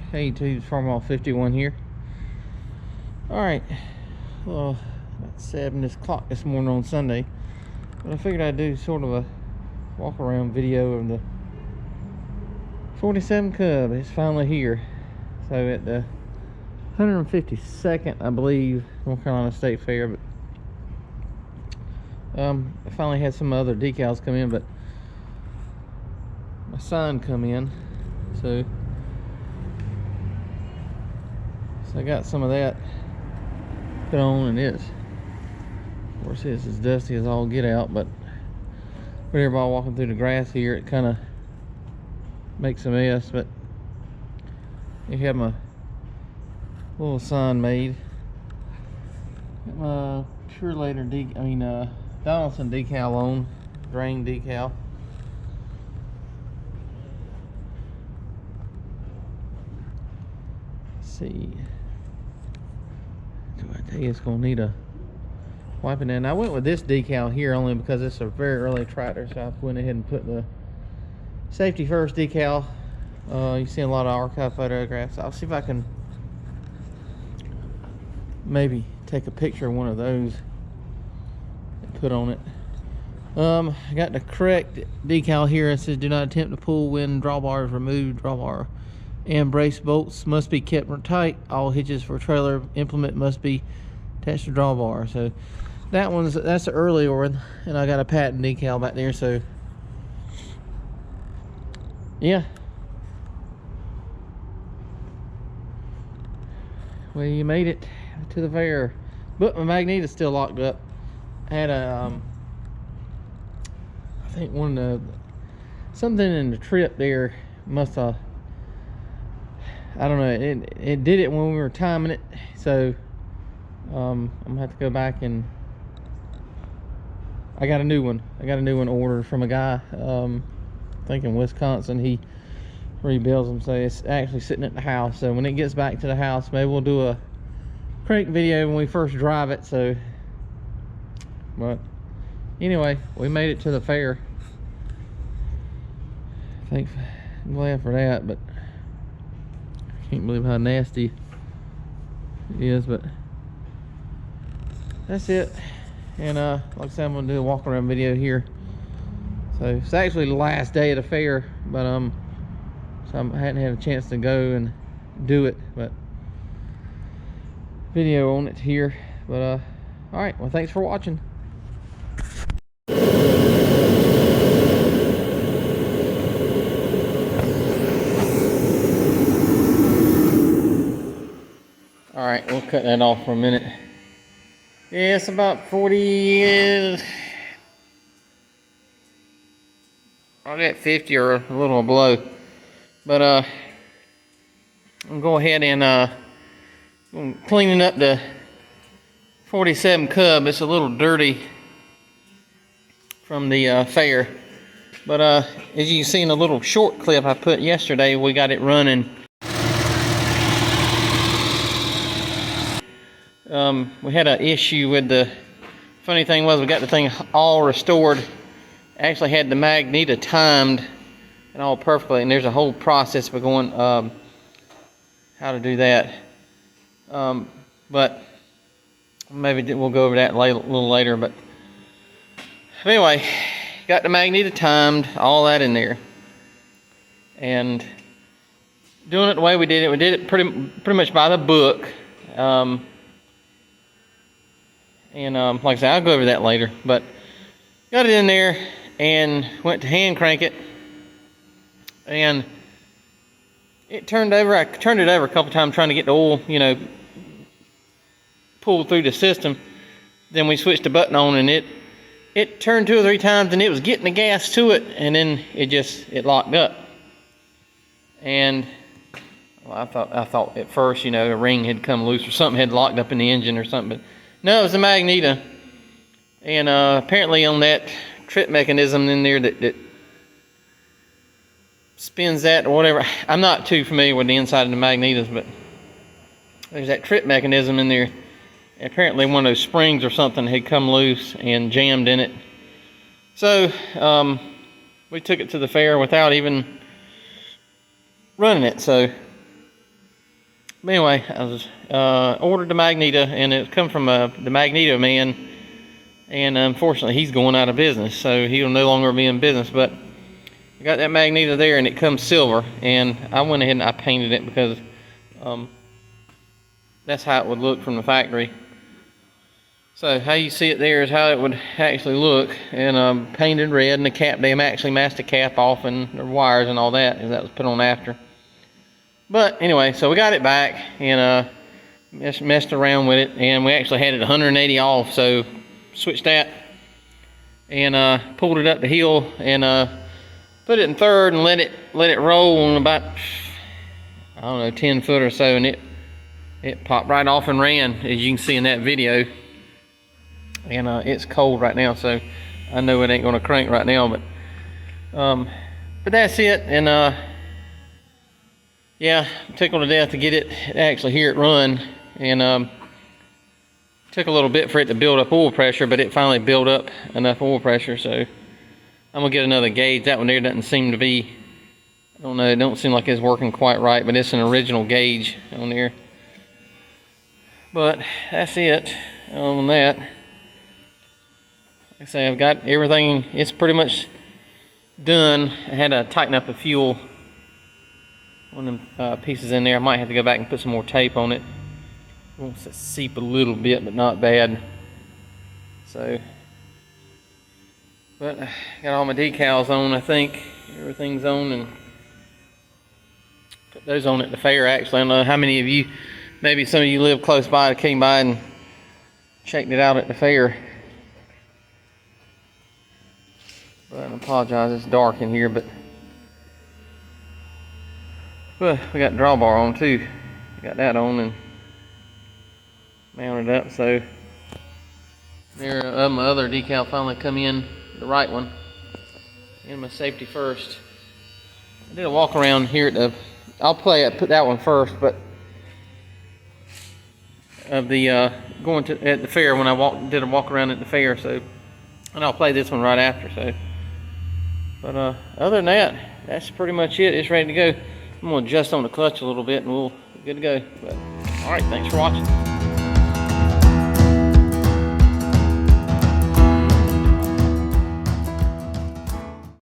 Hey YouTube's Farmall 51 here. Alright, well, about 7 o'clock this morning on Sunday. But I figured I'd do sort of a walk around video of the 47 Cub. It's finally here. So at the 152nd, I believe, North Carolina State Fair. But I finally had some other decals come in, but my son come in, so I got some of that put on, and of course it's as dusty as all get out, but with everybody walking through the grass here, it kind of makes a mess. But you have my little sign made. Got my Purelator Donaldson decal on, drain decal. Let's see. I tell you, it's gonna need a wiping in. I went with this decal here only because it's a very early tractor, so I went ahead and put the safety first decal. You see a lot of archive photographs. I'll see if I can maybe take a picture of one of those and put on it. I got the correct decal here. It says do not attempt to pull when drawbar is removed. Drawbar and brace bolts must be kept tight. All hitches for trailer implement must be attached to drawbar. So that's the early one, and I got a patent decal back there. So yeah, well, you made it to the fair, but my magnet is still locked up. I had I think something in the trip there must have, I don't know, it did it when we were timing it. So I'm gonna have to go back, and I got a new one ordered from a guy, I think in Wisconsin. He rebuilds them, so it's actually sitting at the house. So when it gets back to the house, maybe we'll do a crank video when we first drive it. So, but anyway, we made it to the fair. I'm glad for that, but I can't believe how nasty it is. But that's it. And like I said, I'm gonna do a walk around video here. So it's actually the last day of the fair, but so I hadn't had a chance to go and do it, but video on it here. But all right, well, thanks for watching. All right, we'll cut that off for a minute. Yeah, it's about 40, I'll get 50 or a little below. But I'll go ahead and I'm cleaning up the 47 Cub. It's a little dirty from the fair. But as you can see in the little short clip I put yesterday, we got it running. We had an issue with the, funny thing was, we got the thing all restored. Actually had the magnet timed and all perfectly, and there's a whole process for going how to do that. But maybe we'll go over that a little later. But anyway, got the magnet timed, all that in there, and doing it the way we did it. We did it pretty much by the book. Like I said, I'll go over that later. But got it in there and went to hand crank it, and it turned over. I turned it over a couple times trying to get the oil, pulled through the system. Then we switched the button on, and it turned 2 or 3 times, and it was getting the gas to it, and then it locked up. And well, I thought at first, a ring had come loose or something had locked up in the engine or something, but no, it was the magnet. And apparently on that trip mechanism in there that spins that or whatever. I'm not too familiar with the inside of the magnetos, but there's that trip mechanism in there. Apparently one of those springs or something had come loose and jammed in it. So we took it to the fair without even running it. So But anyway, I was ordered the Magneto, and it come from the Magneto man, and unfortunately he's going out of business, so he'll no longer be in business. But I got that Magneto there, and it comes silver, and I went ahead and I painted it because that's how it would look from the factory. So how you see it there is how it would actually look, and painted red, and the cap, they actually masked the cap off and the wires and all that, because that was put on after. But anyway, so we got it back, and messed around with it, and we actually had it 180 off, so switched that, and pulled it up the hill, and put it in third, and let it roll on about, I don't know, 10 foot or so, and it popped right off and ran, as you can see in that video. And it's cold right now, so I know it ain't gonna crank right now, but that's it. And yeah, tickled to death to get it, actually hear it run, and took a little bit for it to build up oil pressure, but it finally built up enough oil pressure. So I'm gonna get another gauge. That one there doesn't seem to be, I don't know, it don't seem like it's working quite right, but it's an original gauge on there. But that's it on that. Like I say, I've got everything, it's pretty much done. I had to tighten up a fuel, one of them pieces in there. I might have to go back and put some more tape on it. It wants to seep a little bit, but not bad. So, but I got all my decals on, I think. Everything's on, and put those on at the fair, actually. I don't know how many of you, maybe some of you live close by, came by and checked it out at the fair. But I apologize, it's dark in here, but we got drawbar on too. Got that on and mounted up. So there, my other decal finally come in, the right one, and my safety first. I did a walk around here at the, I'll put that one first, but of the going to at the fair when I did a walk around at the fair. So, and I'll play this one right after. So. But other than that, that's pretty much it. It's ready to go. I'm going to adjust on the clutch a little bit, and we'll be good to go. But all right, thanks for watching.